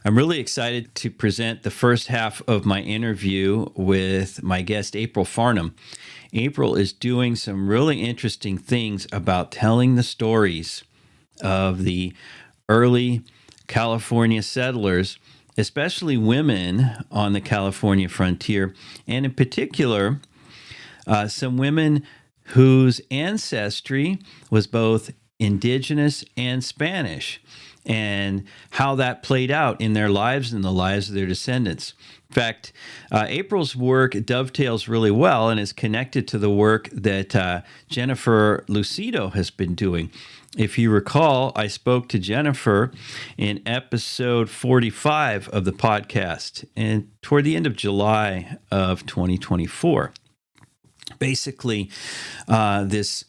I'm really excited to present the first half of my interview with my guest, April Farnham. April is doing some really interesting things about telling the stories of the early California settlers, especially women on the California frontier, and in particular, some women whose ancestry was both indigenous and Spanish, and how that played out in their lives and the lives of their descendants. In fact, April's work dovetails really well and is connected to the work that Jennifer Lucido has been doing. If you recall, I spoke to Jennifer in episode 45 of the podcast, and toward the end of July of 2024. Basically, this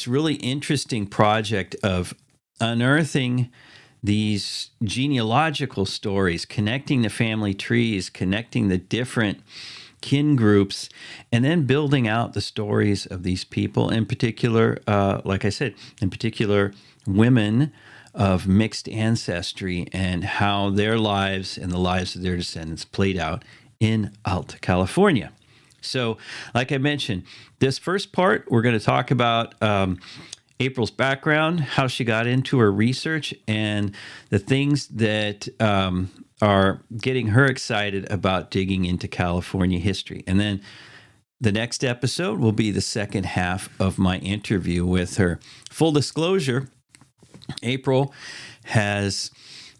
really interesting project of unearthing these genealogical stories, connecting the family trees, connecting the different kin groups, and then building out the stories of these people, in particular, like I said, in particular, women of mixed ancestry and how their lives and the lives of their descendants played out in Alta California. So, like I mentioned, this first part, we're going to talk about April's background, how she got into her research, and the things that are getting her excited about digging into California history. And then the next episode will be the second half of my interview with her. Full disclosure, April has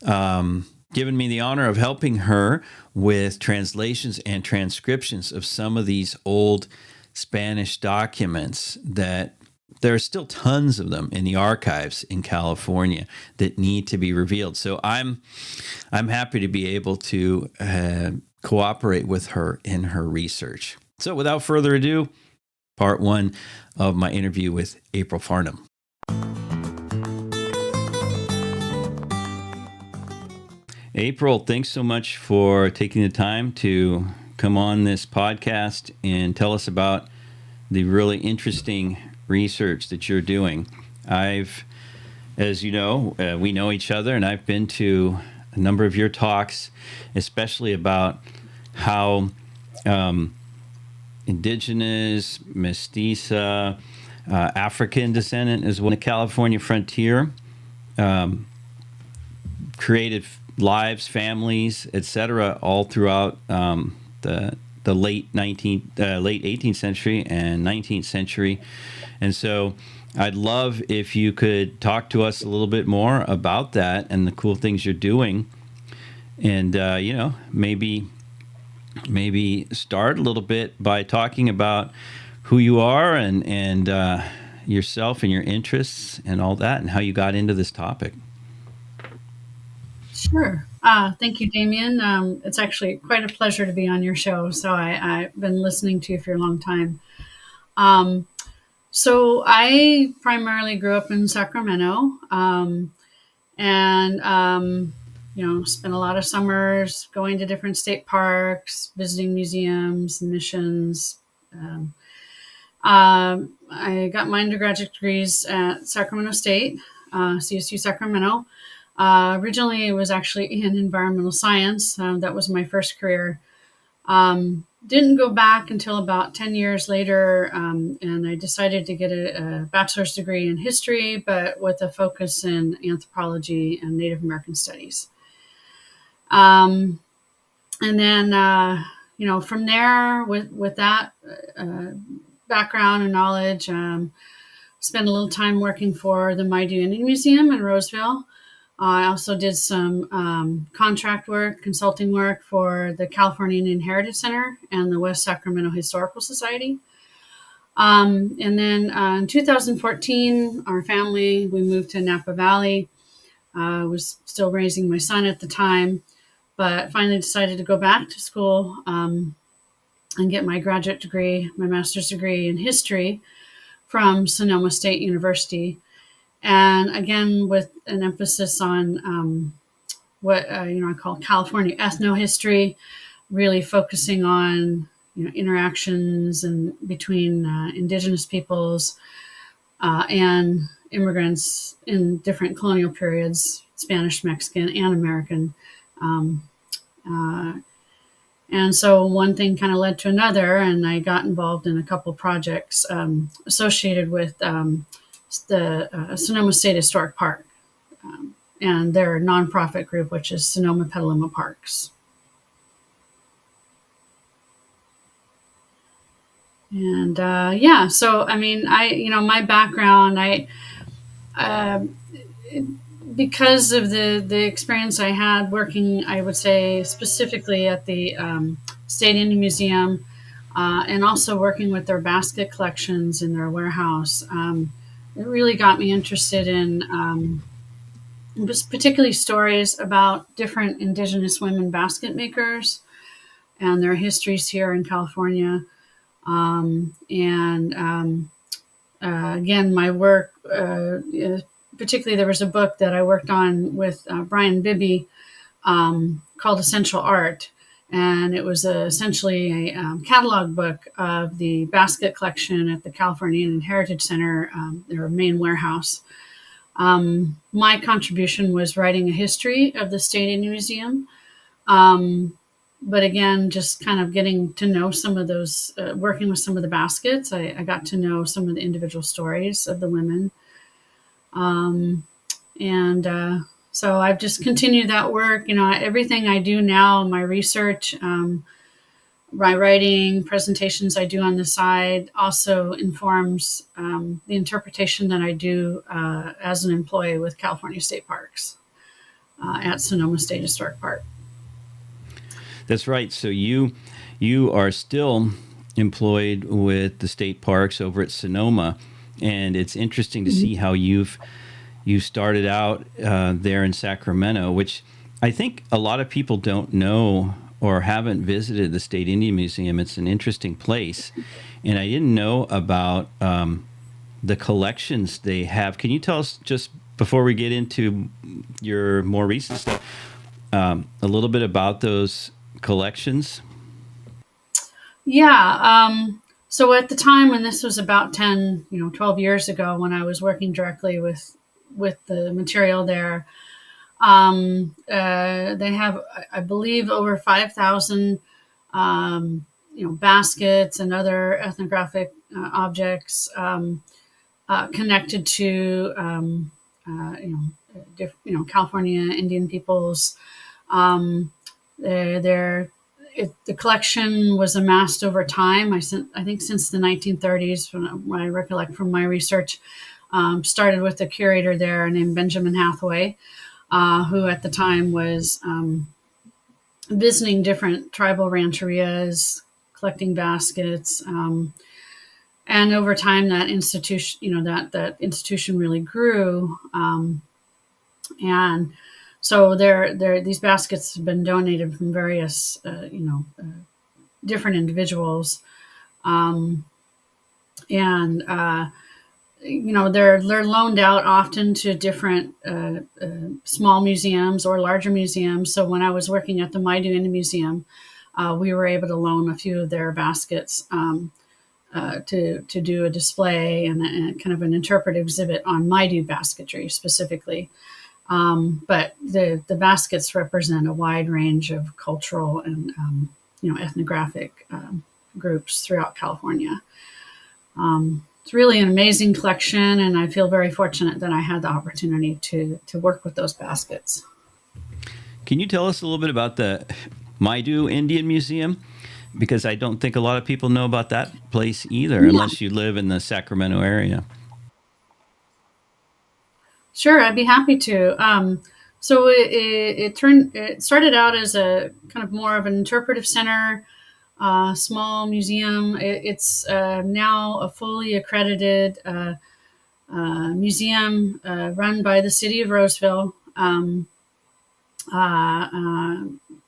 given me the honor of helping her with translations and transcriptions of some of these old Spanish documents that there are still tons of them in the archives in California that need to be revealed. So I'm happy to be able to cooperate with her in her research. So without further ado, part one of my interview with April Farnham. April, thanks so much for taking the time to come on this podcast and tell us about the really interesting research that you're doing. As you know, we know each other, and I've been to a number of your talks, especially about how indigenous, mestiza, African descendant as well, the California frontier, created lives, families, etc., all throughout the late 18th century and 19th century. And so I'd love if you could talk to us a little bit more about that and the cool things you're doing. And, maybe start a little bit by talking about who you are and yourself and your interests and all that and how you got into this topic. Sure. Thank you, Damien. It's actually quite a pleasure to be on your show. So I've been listening to you for a long time. So I primarily grew up in Sacramento, and spent a lot of summers going to different state parks, visiting museums and missions. I got my undergraduate degrees at Sacramento State, CSU Sacramento. Originally, it was actually in environmental science. That was my first career. Didn't go back until about 10 years later, and I decided to get a bachelor's degree in history, but with a focus in anthropology and Native American studies. And then, from there, with that background and knowledge, spent a little time working for the Maidu Indian Museum in Roseville. I also did some contract work, consulting work for the California Indian Heritage Center and the West Sacramento Historical Society. And then in 2014, our family, we moved to Napa Valley. I was still raising my son at the time, but finally decided to go back to school and get my graduate degree, my master's degree in history from Sonoma State University. And again, with an emphasis on what I call California ethnohistory, really focusing on interactions and between indigenous peoples and immigrants in different colonial periods, Spanish, Mexican, and American, Um, uh, and so one thing kind of led to another, and I got involved in a couple projects associated with the Sonoma State Historic Park and their nonprofit group, which is Sonoma Petaluma Parks. And yeah, so I mean, my background, uh, because of the experience I had working, I would say specifically at the State Indian Museum, and also working with their basket collections in their warehouse, it really got me interested in particularly stories about different indigenous women basket makers and their histories here in California. And again, my work, particularly there was a book that I worked on with Brian Bibby called Essential Art. And it was essentially a catalog book of the basket collection at the California Indian Heritage Center, their main warehouse. My contribution was writing a history of the State Indian Museum. But again, just kind of getting to know some of those, working with some of the baskets, I got to know some of the individual stories of the women. And so I've just continued that work. Everything I do now, my research, my writing, presentations I do on the side also informs the interpretation that I do as an employee with California State Parks at Sonoma State Historic Park. That's right. So you are still employed with the state parks over at Sonoma, and it's interesting to see how you started out there in Sacramento, which I think a lot of people don't know or haven't visited the State Indian Museum. It's an interesting place, and I didn't know about the collections they have. Can you tell us, just before we get into your more recent stuff, a little bit about those collections? Yeah. So at the time when this was about 10, 12 years ago, when I was working directly with the material there, they have, I believe, over 5,000, baskets and other ethnographic objects connected to, California Indian peoples. The collection was amassed over time. I think since the 1930s, when I recollect from my research, started with a curator there named Benjamin Hathaway, who at the time was visiting different tribal rancherias, collecting baskets, and over time that institution, that institution really grew, and so these baskets have been donated from various, different individuals, and they're loaned out often to different small museums or larger museums. So when I was working at the Maidu Indian Museum, we were able to loan a few of their baskets to do a display and kind of an interpretive exhibit on Maidu basketry specifically. But the baskets represent a wide range of cultural and ethnographic groups throughout California. It's really an amazing collection, and I feel very fortunate that I had the opportunity to work with those baskets. Can you tell us a little bit about the Maidu Indian Museum? Because I don't think a lot of people know about that place either, unless you live in the Sacramento area. Sure, I'd be happy to. So it started out as a kind of more of an interpretive center, small museum. It's now a fully accredited museum run by the city of Roseville.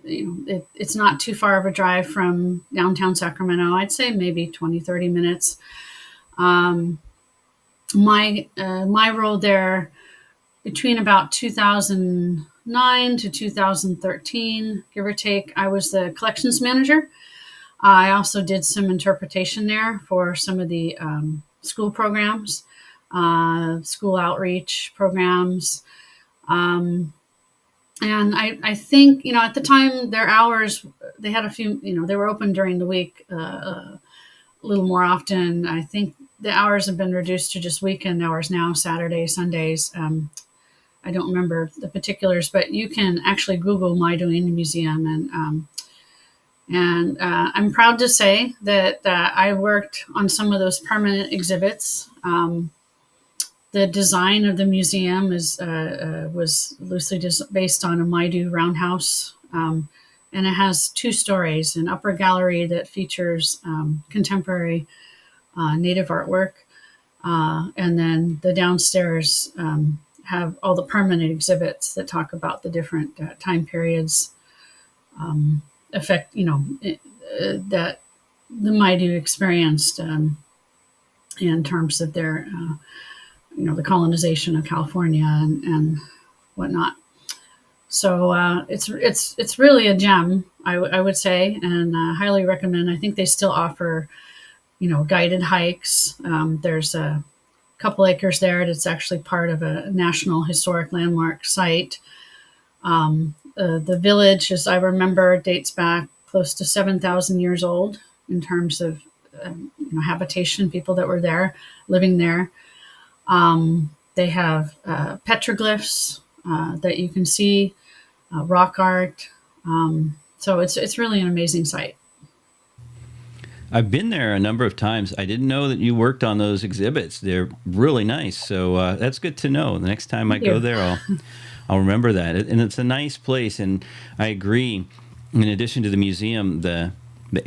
It's not too far of a drive from downtown Sacramento. I'd say maybe 20, 30 minutes. My role there, between about 2009 to 2013, give or take, I was the collections manager. I also did some interpretation there for some of the school programs, school outreach programs. And I think, at the time, their hours, they had a few, they were open during the week a little more often. I think the hours have been reduced to just weekend hours now, Saturdays, Sundays. I don't remember the particulars, but you can actually Google Maidu Indian Museum, and I'm proud to say that I worked on some of those permanent exhibits. The design of the museum was loosely based on a Maidu roundhouse, and it has two stories: an upper gallery that features contemporary native artwork, and then the downstairs have all the permanent exhibits that talk about the different time periods affect that the Maidu experienced in terms of their the colonization of California and whatnot. So it's really a gem, I would say, and highly recommend. I think they still offer guided hikes. There's a couple acres there that's actually part of a National Historic Landmark site. The village, as I remember, dates back close to 7,000 years old in terms of habitation, people that were there, living there. They have petroglyphs that you can see, rock art. So it's really an amazing site. I've been there a number of times. I didn't know that you worked on those exhibits. They're really nice. So that's good to know. The next time I Thank go you. there, I'll remember that. And it's a nice place. And I agree. In addition to the museum, the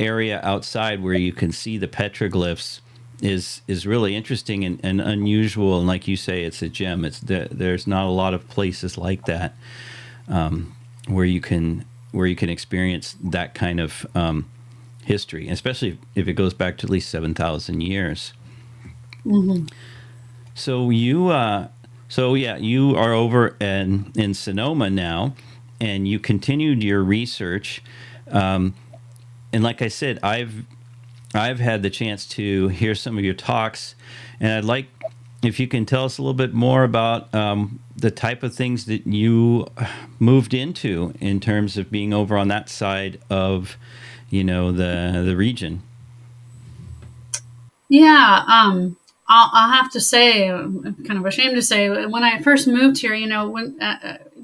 area outside where you can see the petroglyphs is really interesting and unusual. And like you say, it's a gem. There's not a lot of places like that where you can experience that kind of history, especially if it goes back to at least 7,000 years. Mm-hmm. So you are over in Sonoma now, and you continued your research. And like I said, I've had the chance to hear some of your talks, and I'd like if you can tell us a little bit more about the type of things that you moved into in terms of being over on that side of the region. Yeah, I'll have to say, I'm kind of ashamed to say, when I first moved here, when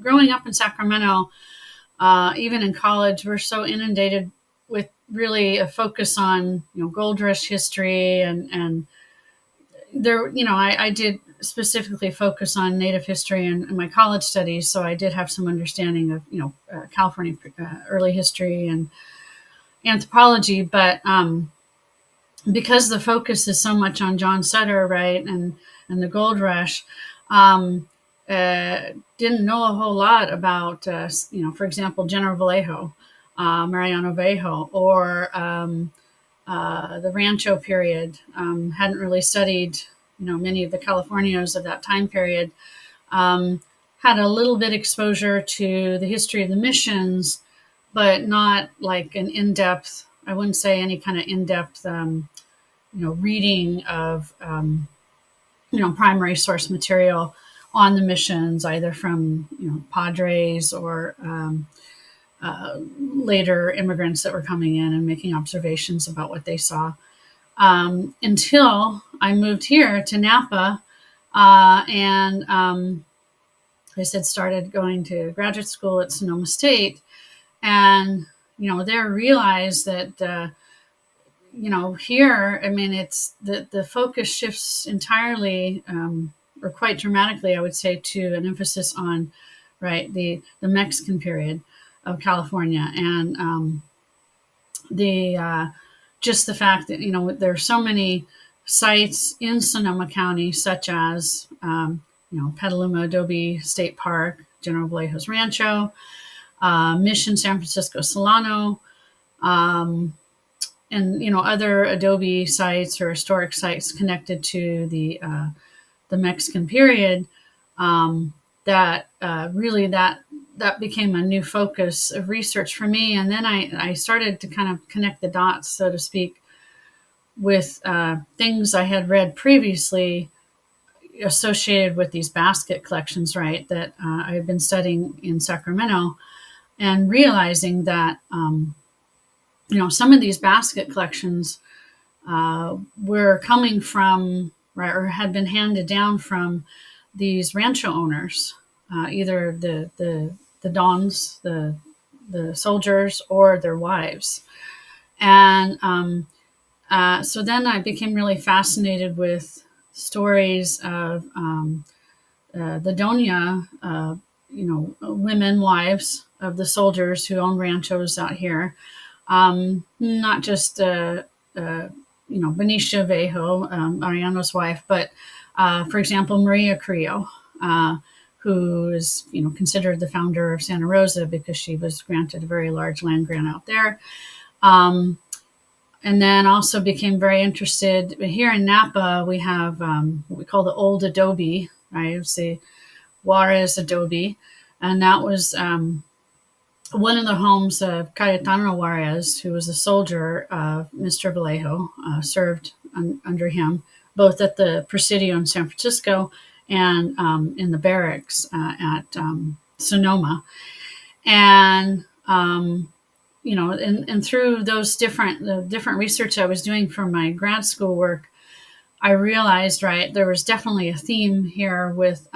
growing up in Sacramento, even in college, we're so inundated with really a focus on gold rush history, and there, I did specifically focus on Native history in my college studies, so I did have some understanding of California early history and anthropology, but because the focus is so much on John Sutter, right, and the gold rush, didn't know a whole lot about, for example, General Vallejo, Mariano Vallejo, or the Rancho period. Hadn't really studied, many of the Californios of that time period. Had a little bit exposure to the history of the missions, but not like an in-depth, I wouldn't say any kind of in-depth, reading of, primary source material on the missions, either from, padres or later immigrants that were coming in and making observations about what they saw. Until I moved here to Napa, and I said, started going to graduate school at Sonoma State, and there realized that here, I mean, it's the focus shifts entirely, or quite dramatically, I would say, to an emphasis on the Mexican period of California, and the just the fact that there are so many sites in Sonoma County, such as Petaluma Adobe State Park, General Vallejo's Rancho, Mission San Francisco Solano, and other Adobe sites or historic sites connected to the Mexican period. That really that became a new focus of research for me, and then I started to kind of connect the dots, so to speak, with things I had read previously associated with these basket collections, right, that I've been studying in Sacramento, and realizing that, some of these basket collections were coming from, right, or had been handed down from these rancho owners, either the dons, the soldiers, or their wives. And so then I became really fascinated with stories of the doña, women, wives of the soldiers who own ranchos out here. Not just, Benicia Vejo, Ariano's wife, but, for example, Maria Carrillo, who is, considered the founder of Santa Rosa because she was granted a very large land grant out there. And then also became very interested here in Napa. We have what we call the old adobe, right? It's the Juarez adobe, and that was one of the homes of Cayetano Juarez, who was a soldier of Mr. Vallejo, served under him, both at the Presidio in San Francisco and in the barracks at Sonoma. And and through those different research I was doing for my grad school work, I realized, right, there was definitely a theme here with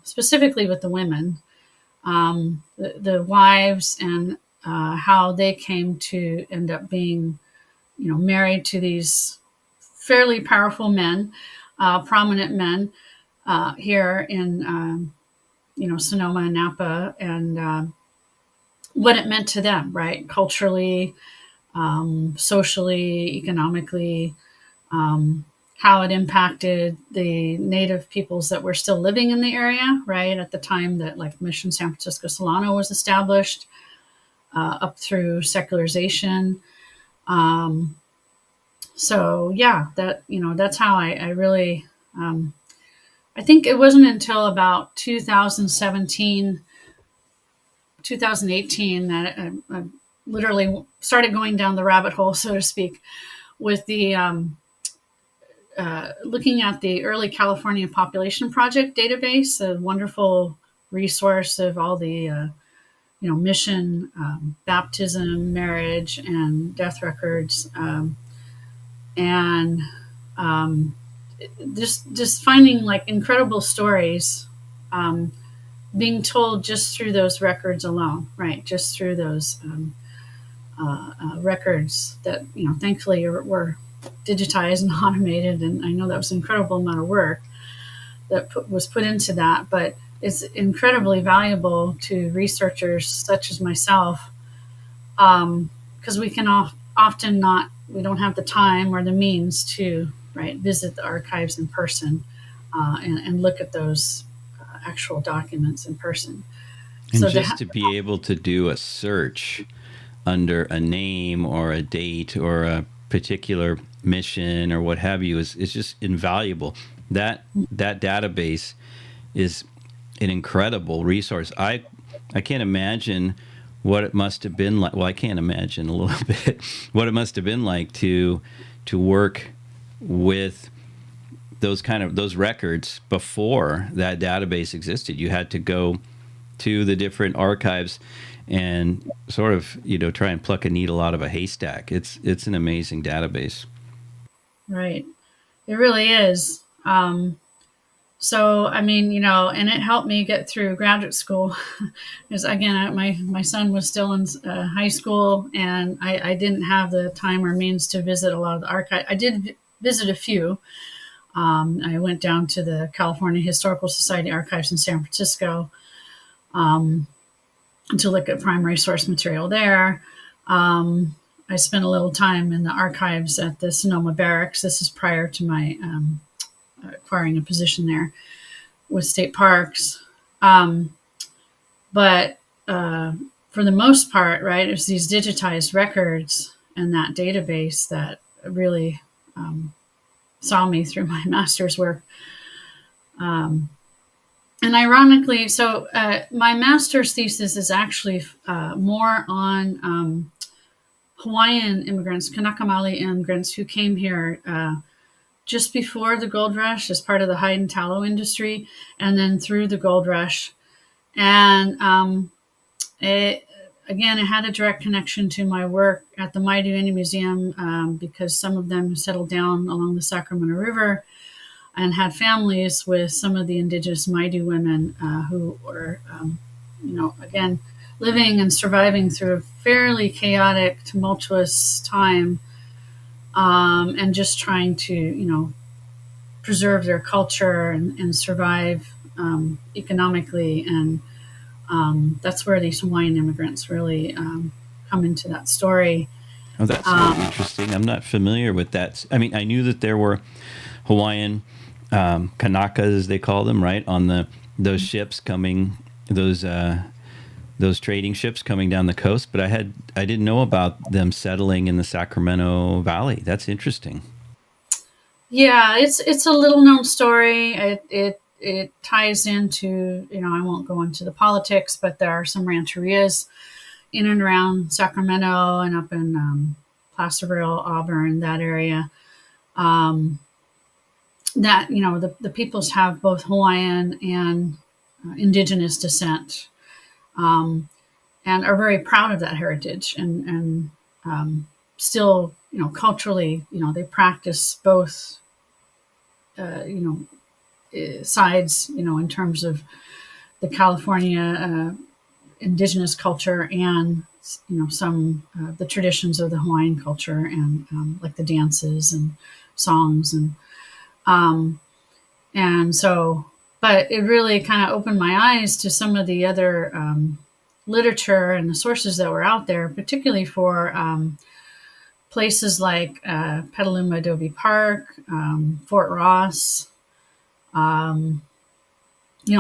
specifically with the women, the wives, and how they came to end up being, married to these fairly powerful men, prominent men here in, Sonoma and Napa, and what it meant to them, right? Culturally, socially, economically, how it impacted the native peoples that were still living in the area, right? At the time that, like, Mission San Francisco Solano was established, up through secularization. So yeah, that's how I really, I think it wasn't until about 2017, 2018 that I literally started going down the rabbit hole, so to speak, with the looking at the early California Population Project database, a wonderful resource of all the mission, baptism, marriage, and death records, and just finding, like, incredible stories being told just through those records alone, right? Just through those records that, thankfully were digitized and automated. And I know that was an incredible amount of work that was put into that, but it's incredibly valuable to researchers such as myself, because we can often we don't have the time or the means to, right, visit the archives in person and look at those actual documents in person. And so just to be able to do a search under a name or a date or a particular mission or what have you is just invaluable. That database is an incredible resource. I can't imagine what it must have been like. Well, I can't imagine a little bit what it must have been like to work with those records before that database existed. You had to go to the different archives and sort of, try and pluck a needle out of a haystack. It's an amazing database. Right. It really is. So, I mean, and it helped me get through graduate school because, again, my son was still in high school, and I didn't have the time or means to visit a lot of the archives. I did visit a few. I went down to the California Historical Society archives in San Francisco to look at primary source material there. I spent a little time in the archives at the Sonoma Barracks. This is prior to my acquiring a position there with state parks. But for the most part, right, it was these digitized records and that database that really saw me through my master's work. And ironically, so my master's thesis is actually more on Hawaiian immigrants, Kanaka Maoli immigrants who came here just before the gold rush as part of the hide and tallow industry, and then through the gold rush. And it, again, it had a direct connection to my work at the Maidu Indian Museum, because some of them settled down along the Sacramento River and had families with some of the indigenous Maidu women who were, again, living and surviving through a fairly chaotic, tumultuous time, and just trying to, preserve their culture and survive economically. And that's where these Hawaiian immigrants really come into that story. Oh, that's really interesting. I'm not familiar with that. I mean, I knew that there were Hawaiian Kanakas, as they call them, right, on those ships coming, those trading ships coming down the coast, but I didn't know about them settling in the Sacramento Valley. That's interesting. Yeah, it's a little known story. It ties into, I won't go into the politics, but there are some rancherias in and around Sacramento and up in Placerville, Auburn, that area. That the peoples have both Hawaiian and indigenous descent, and are very proud of that heritage, and still, culturally, they practice both, sides, in terms of the California indigenous culture and, some the traditions of the Hawaiian culture, and like the dances and songs, and so, but it really kind of opened my eyes to some of the other literature and the sources that were out there, particularly for places like Petaluma Adobe Park, Fort Ross,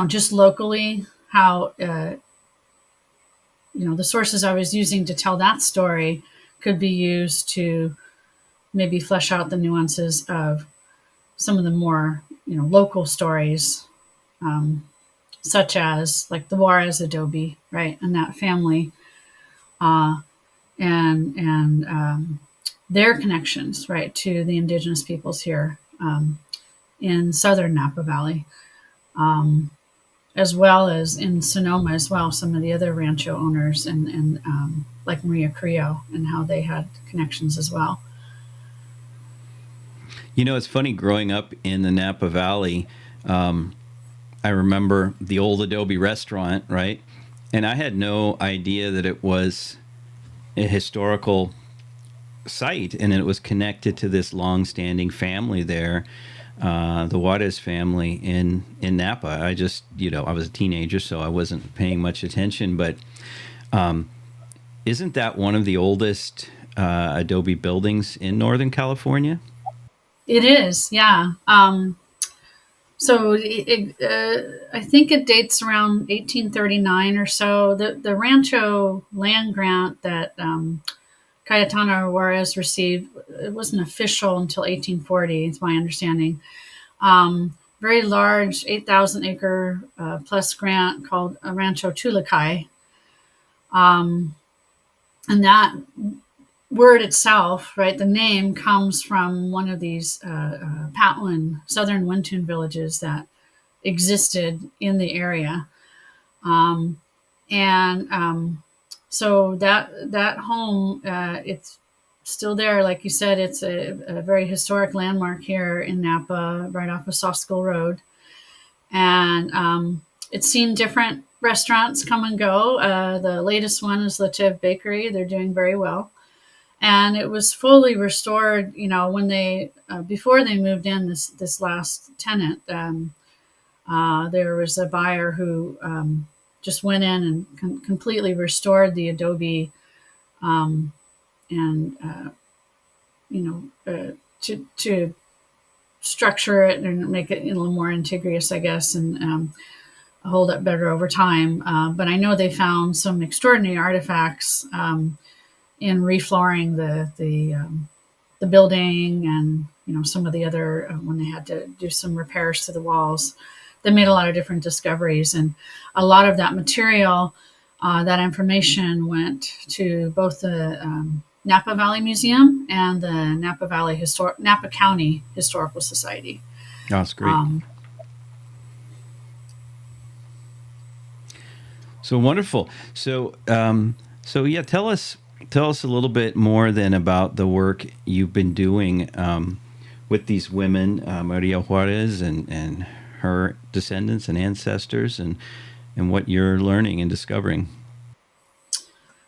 just locally, how, the sources I was using to tell that story could be used to maybe flesh out the nuances of some of the more, local stories, such as like the Juarez Adobe, right, and that family, and their connections, right, to the indigenous peoples here in southern Napa Valley, as well as in Sonoma as well, some of the other rancho owners, and like Maria Creo, and how they had connections as well. It's funny, growing up in the Napa Valley, I remember the old Adobe restaurant, right? And I had no idea that it was a historical site, and it was connected to this long-standing family there, the Juarez family in Napa. I just, I was a teenager, so I wasn't paying much attention, but isn't that one of the oldest Adobe buildings in Northern California? It is, yeah. So I think it dates around 1839 or so. The rancho land grant that Cayetano Juarez received, it wasn't official until 1840, is my understanding. Very large, 8,000 acre plus grant called Rancho Tulakai. And that word itself, right, the name comes from one of these Patwin, southern Wintun villages that existed in the area. So that home, it's still there. Like you said, it's a very historic landmark here in Napa, right off of Soft School Road. And it's seen different restaurants come and go. The latest one is Lativ Bakery. They're doing very well. And it was fully restored, when they, before they moved in, this last tenant, there was a buyer who just went in and completely restored the adobe, and to structure it and make it a little more integrous, I guess, and hold up better over time. But I know they found some extraordinary artifacts in reflooring the building, and some of the other, when they had to do some repairs to the walls. They made a lot of different discoveries, and a lot of that material, that information went to both the Napa Valley Museum and the Napa County Historical Society. That's great. So wonderful. So yeah, tell us a little bit more then about the work you've been doing with these women, Maria Juarez and her descendants and ancestors, and what you're learning and discovering.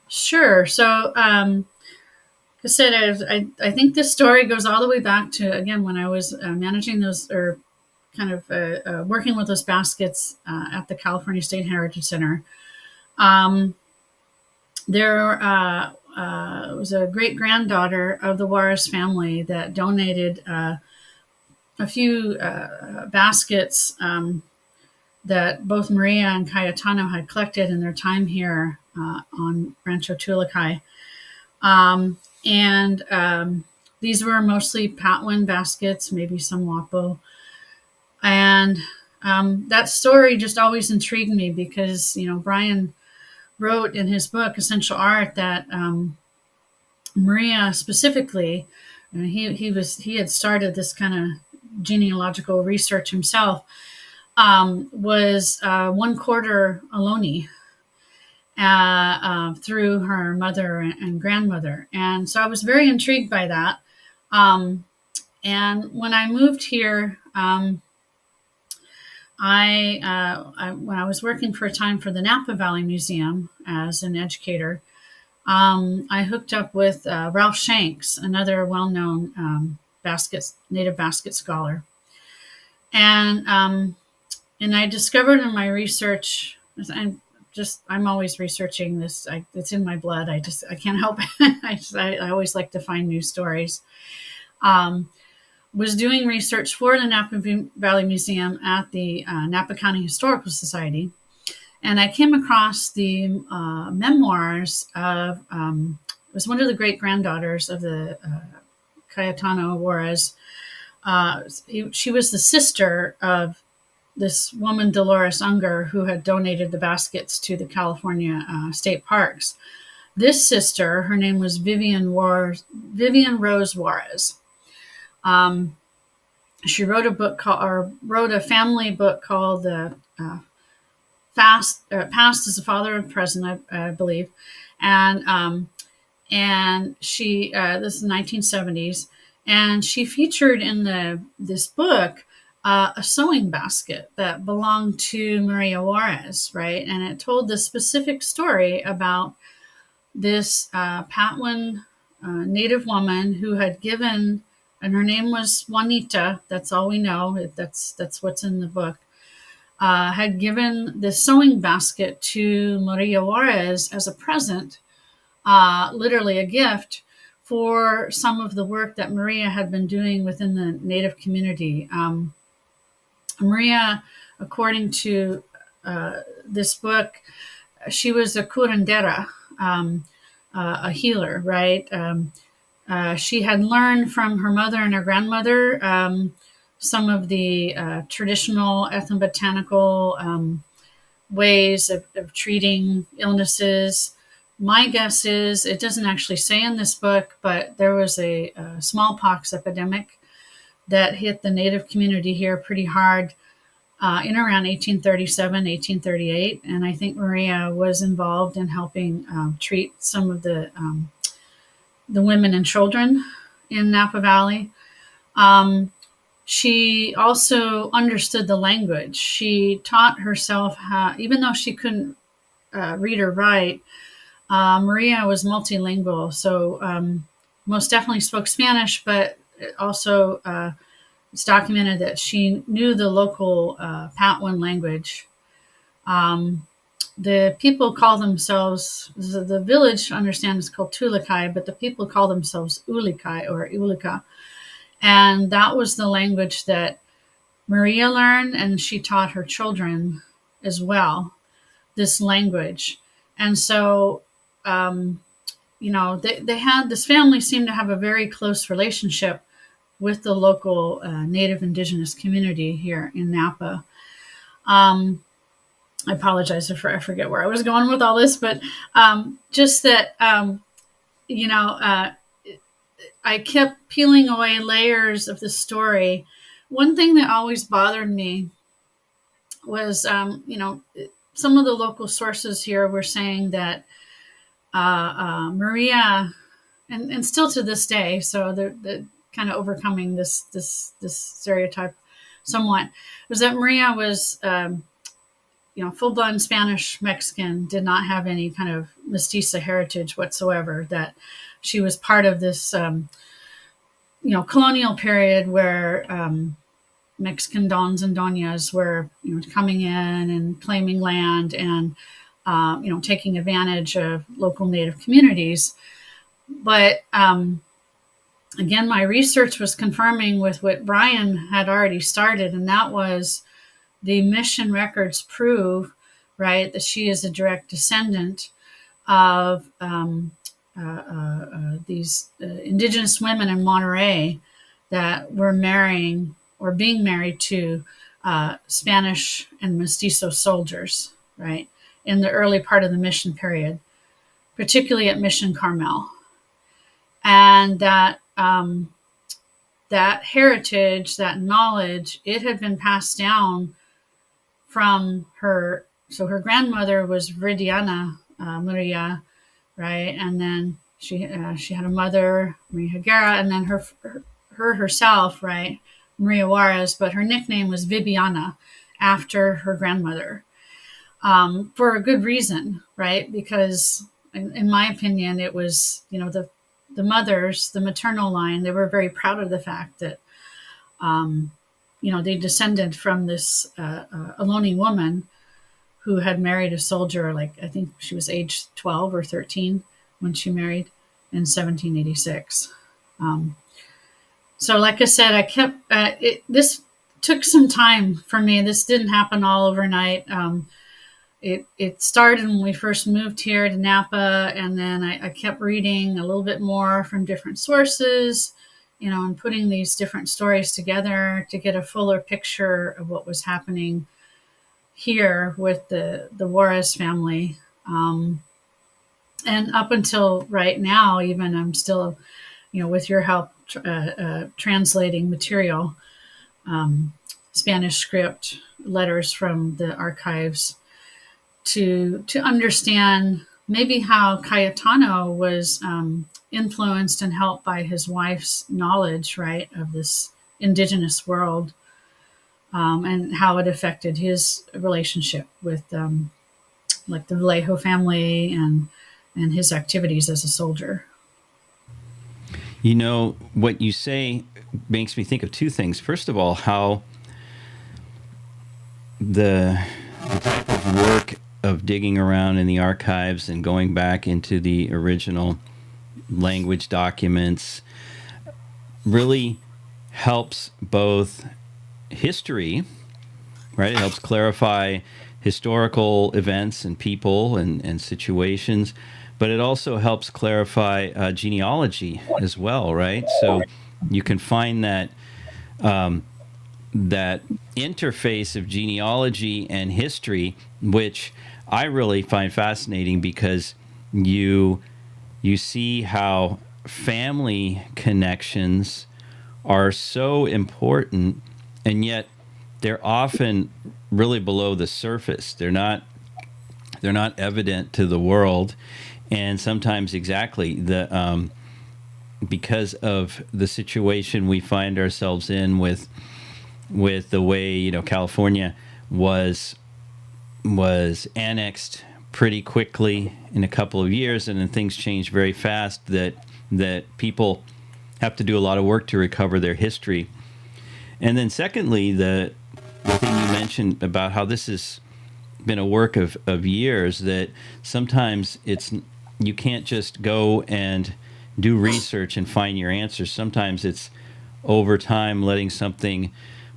Sure. So, like I said, I think this story goes all the way back to, again, when I was managing those, or kind of working with those baskets at the California State Heritage Center. There was a great granddaughter of the Juarez family that donated a few baskets that both Maria and Cayetano had collected in their time here on Rancho Tulakai. These were mostly Patwin baskets, maybe some Wapo. And that story just always intrigued me because, Brian wrote in his book, Essential Art, that Maria specifically, he had started this kind of genealogical research himself, was 1/4 Ohlone through her mother and grandmother. And so I was very intrigued by that. And when I moved here, when I was working for a time for the Napa Valley Museum as an educator, I hooked up with Ralph Shanks, another well-known native basket scholar. And I discovered in my research, I'm always researching this. It's in my blood. I can't help it. I always like to find new stories. Was doing research for the Napa Valley Museum at the Napa County Historical Society. And I came across the memoirs of, was one of the great granddaughters of the Cayetano Juarez. She was the sister of this woman, Dolores Unger, who had donated the baskets to the California state parks. This sister, her name was Vivian Rose Juarez. She wrote a family book called Past as a Father and Present, I believe, and she this is the 1970s, and she featured in this book a sewing basket that belonged to Maria Juarez, right? And it told this specific story about this Patwin Native woman who had given, and her name was Juanita. That's all we know. That's what's in the book. Had given the sewing basket to Maria Juarez as a present, literally a gift, for some of the work that Maria had been doing within the Native community. Maria, according to this book, she was a curandera, a healer, right? She had learned from her mother and her grandmother some of the traditional ethnobotanical ways of treating illnesses. My guess is, it doesn't actually say in this book, but there was a smallpox epidemic that hit the Native community here pretty hard in around 1837, 1838. And I think Maria was involved in helping treat some of the women and children in Napa Valley. She also understood the language. She taught herself how, even though she couldn't read or write, Maria was multilingual. So most definitely spoke Spanish, but also it's documented that she knew the local Patwin language. The people call themselves, the village, understand, is called Tulakai, but the people call themselves Ulikai or Ulika. And that was the language that Maria learned, and she taught her children as well, this language. And so, they had, this family seemed to have a very close relationship with the local Native indigenous community here in Napa. I apologize if I forget where I was going with all this, but just that you know, I kept peeling away layers of the story. One thing that always bothered me was, some of the local sources here were saying that Maria, and still to this day, so they're kind of overcoming this stereotype somewhat, was that Maria was, full blood Spanish Mexican, did not have any kind of mestiza heritage whatsoever. That she was part of this, colonial period where Mexican dons and doñas were, coming in and claiming land and, taking advantage of local Native communities. But again, my research was confirming with what Brian had already started, and that was the mission records prove, right, that she is a direct descendant of these indigenous women in Monterey that were marrying or being married to Spanish and mestizo soldiers, right, in the early part of the mission period, particularly at Mission Carmel. And that that heritage, that knowledge, it had been passed down from her. So her grandmother was Viridiana Maria, right, and then she had a mother, Maria Higuera, and then her herself, right, Maria Juarez, but her nickname was Viviana after her grandmother, for a good reason, right? Because in my opinion, it was, the mothers, the maternal line, they were very proud of the fact that, they descended from this Ohlone woman who had married a soldier, like I think she was age 12 or 13 when she married in 1786. So like I said, I kept, this took some time for me. This didn't happen all overnight. It started when we first moved here to Napa, and then I kept reading a little bit more from different sources, and putting these different stories together to get a fuller picture of what was happening here with the Juarez family. And up until right now, even I'm still, with your help, translating material, Spanish script, letters from the archives, to understand maybe how Cayetano was influenced and helped by his wife's knowledge, right, of this indigenous world, and how it affected his relationship with like the Vallejo family and his activities as a soldier. What you say makes me think of two things. First of all, how the type of work of digging around in the archives and going back into the original language documents really helps both history, right? It helps clarify historical events and people and situations, but it also helps clarify genealogy as well, right? So you can find that that interface of genealogy and history, which I really find fascinating because you see how family connections are so important, and yet they're often really below the surface. They're not evident to the world, and sometimes exactly because of the situation we find ourselves in with the way California was annexed pretty quickly in a couple of years, and then things change very fast, that people have to do a lot of work to recover their history. And then secondly, the thing you mentioned about how this has been a work of years, that sometimes you can't just go and do research and find your answers. Sometimes it's over time letting something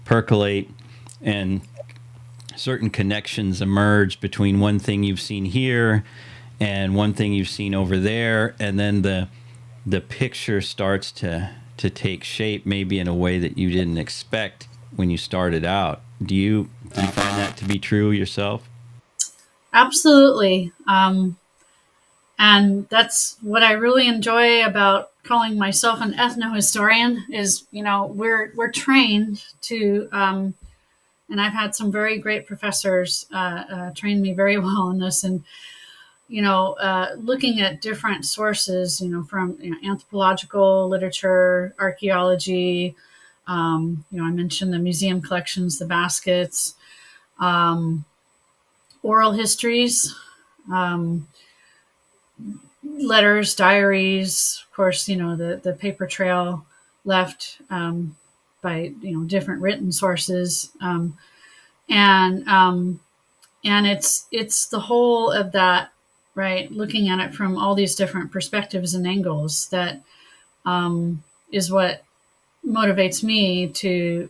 percolate and certain connections emerge between one thing you've seen here and one thing you've seen over there, and then the picture starts to take shape, maybe in a way that you didn't expect when you started out. Do you find that to be true yourself? Absolutely. And that's what I really enjoy about calling myself an ethnohistorian is, we're trained to, and I've had some very great professors train me very well in this, and looking at different sources, from anthropological literature, archaeology. I mentioned the museum collections, the baskets, um, oral histories, um, letters, diaries. Of course, the paper trail left by different written sources, and and it's the whole of that, right? Looking at it from all these different perspectives and angles that is what motivates me to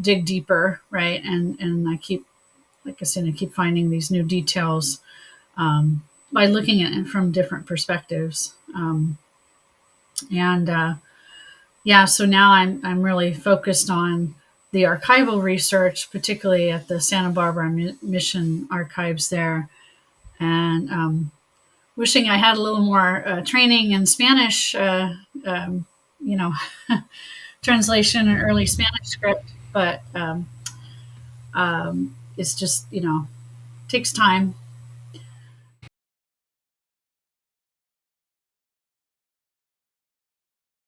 dig deeper, right? And I keep, like I said, I keep finding these new details by looking at it from different perspectives. And Yeah, so now I'm really focused on the archival research, particularly at the Santa Barbara Mission Archives there, and wishing I had a little more training in Spanish, you know, translation and early Spanish script, but it's just takes time.